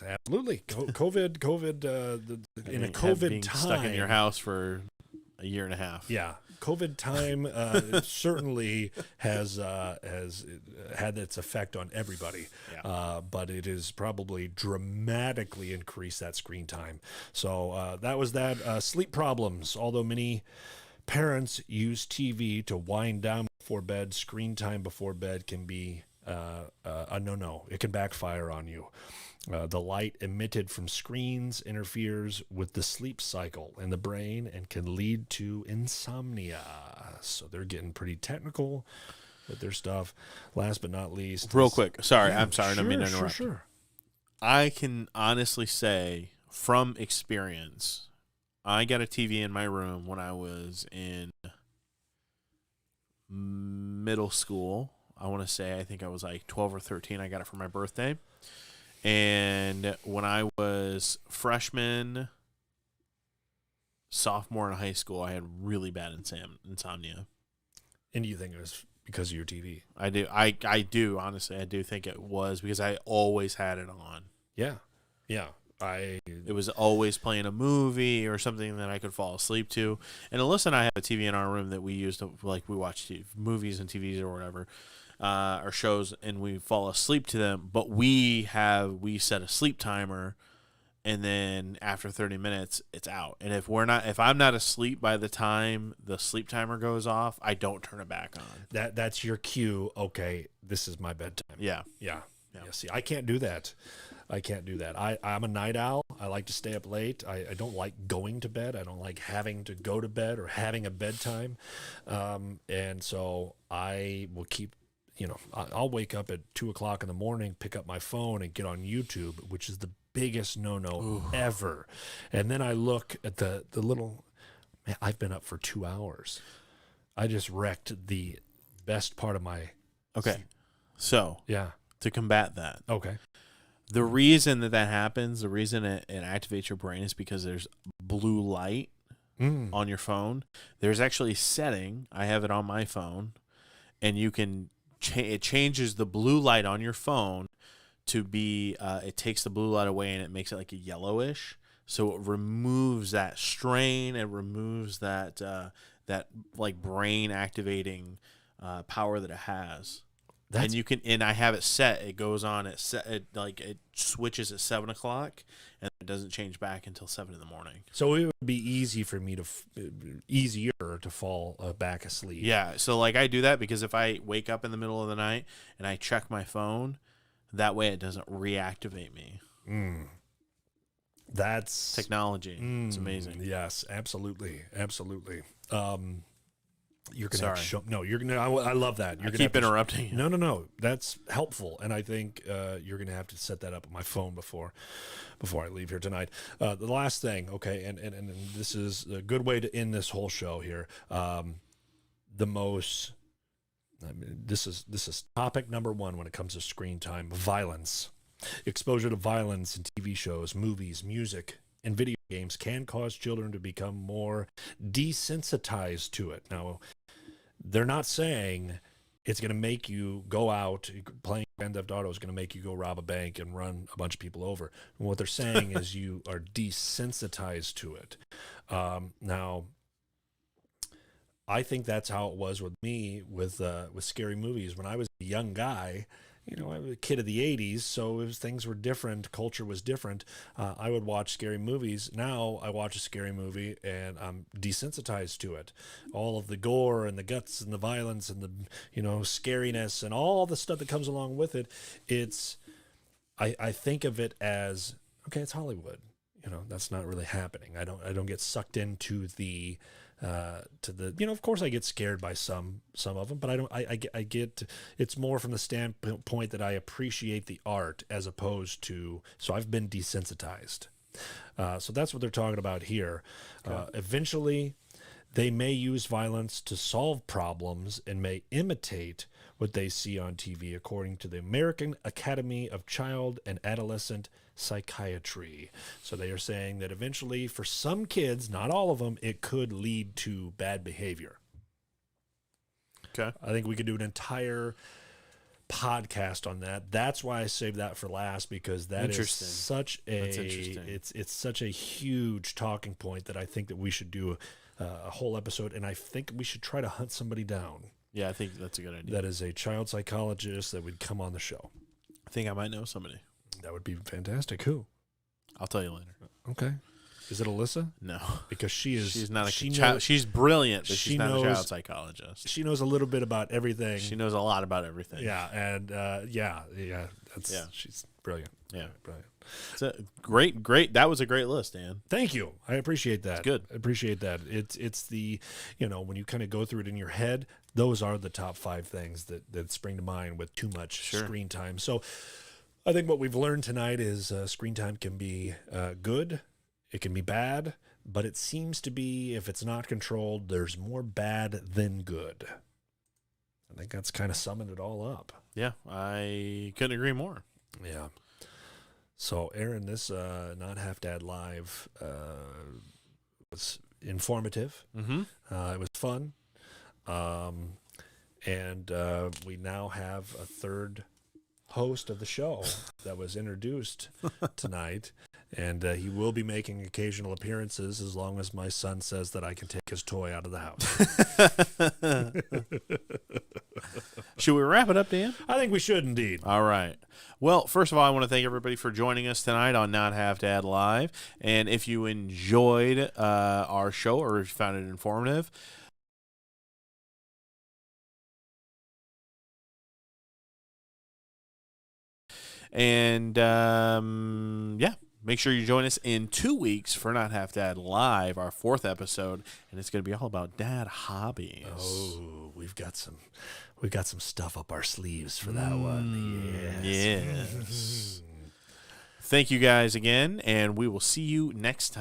Absolutely. COVID. In a COVID being time, stuck in your house for a year and a half. Yeah. COVID time certainly has had its effect on everybody, but it has probably dramatically increased that screen time. So that was that. Sleep problems. Although many parents use TV to wind down before bed, screen time before bed can be a no-no. It can backfire on you. The light emitted from screens interferes with the sleep cycle in the brain and can lead to insomnia. So they're getting pretty technical with their stuff. Last but not least, real quick. Sorry, Yeah, I'm sorry. I don't mean to interrupt. Sure. I can honestly say from experience, I got a TV in my room when I was in middle school. I want to say I think I was like 12 or 13. I got it for my birthday. And when I was freshman, sophomore in high school, I had really bad insomnia. And do you think it was because of your TV? I do. I do, honestly. I do think it was because I always had it on. Yeah. It was always playing a movie or something that I could fall asleep to. And Alyssa and I have a TV in our room that we use to, like, we watch movies and TVs or whatever. Or shows, and we fall asleep to them, but we set a sleep timer, and then after 30 minutes it's out. And if I'm not asleep by the time the sleep timer goes off, I don't turn it back on. That's your cue. Okay, this is my bedtime. Yeah. See, I can't do that. I'm a night owl. I like to stay up late. I don't like going to bed. I don't like having to go to bed or having a bedtime. And so I will keep, I'll wake up at 2:00 in the morning, pick up my phone and get on YouTube, which is the biggest no-no ever. And then I look at the little, man, I've been up for 2 hours. I just wrecked the best part of my. Okay. So yeah. To combat that. Okay. The reason that happens, the reason it activates your brain is because there's blue light on your phone. There's actually a setting. I have it on my phone, and you can it changes the blue light on your phone to be it takes the blue light away and it makes it like a yellowish. So it removes that strain. It removes that like brain activating power that it has. And I have it set. It goes on it switches at 7:00, and it doesn't change back until 7 in the morning. So it would be easier to fall back asleep. Yeah. So like I do that because if I wake up in the middle of the night and I check my phone, that way it doesn't reactivate me. That's technology. It's amazing. Yes, absolutely. You're gonna Sorry. have to show. No, you're gonna. I love that. You're I gonna keep have to interrupting you. No. That's helpful, and I think you're gonna have to set that up on my phone before I leave here tonight. The last thing, okay, and this is a good way to end this whole show here. This is topic number 1 when it comes to screen time: violence, exposure to violence in TV shows, movies, music, and video games can cause children to become more desensitized to it. Now, they're not saying it's going to make you go out. Playing Grand Theft Auto is going to make you go rob a bank and run a bunch of people over. And what they're saying is you are desensitized to it. Now, I think that's how it was with me with scary movies. When I was a young guy, I was a kid of the 80s, so things were different. Culture was different. I would watch scary movies. Now I watch a scary movie and I'm desensitized to it. All of the gore and the guts and the violence and the, scariness and all the stuff that comes along with it. I think of it as, okay, it's Hollywood. That's not really happening. I don't get sucked into the of course I get scared by some of them, but I get it's more from the standpoint that I appreciate the art as opposed to, so I've been desensitized. So that's what they're talking about here. Eventually they may use violence to solve problems and may imitate what they see on TV, according to the American Academy of Child and Adolescent Psychiatry. So they are saying that eventually for some kids, not all of them, it could lead to bad behavior. Okay. I think we could do an entire podcast on that. That's why I saved that for last, because that's such it's such a huge talking point that I think that we should do a whole episode, and I think we should try to hunt somebody down. Yeah, I think that's a good idea. That is a child psychologist that would come on the show. I think I might know somebody. That would be fantastic. Who? I'll tell you later. Okay. Is it Alyssa? No, because she's not she's brilliant, but she's not a child psychologist. She knows a little bit about everything. She knows a lot about everything. Yeah, and she's brilliant. Yeah, brilliant. It's a great. That was a great list, Dan. Thank you. I appreciate that. It's good. I appreciate that. It's the, when you kind of go through it in your head, those are the top 5 things that spring to mind with too much screen time. So I think what we've learned tonight is screen time can be good. It can be bad, but it seems to be, if it's not controlled, there's more bad than good. I think that's kind of summing it all up. Yeah, I couldn't agree more. Yeah. So, Aaron, this Not Half Dad Live was informative. Mm-hmm. It was fun. And we now have a third host of the show that was introduced tonight. And he will be making occasional appearances as long as my son says that I can take his toy out of the house. Should we wrap it up, Dan? I think we should indeed. All right. Well, first of all, I want to thank everybody for joining us tonight on Not Half Dad Live. And if you enjoyed our show or if you found it informative, and make sure you join us in 2 weeks for Not Half Dad Live, our 4th episode, and it's going to be all about dad hobbies. Oh, we've got some stuff up our sleeves for that one. Yes. Thank you guys again, and we will see you next time.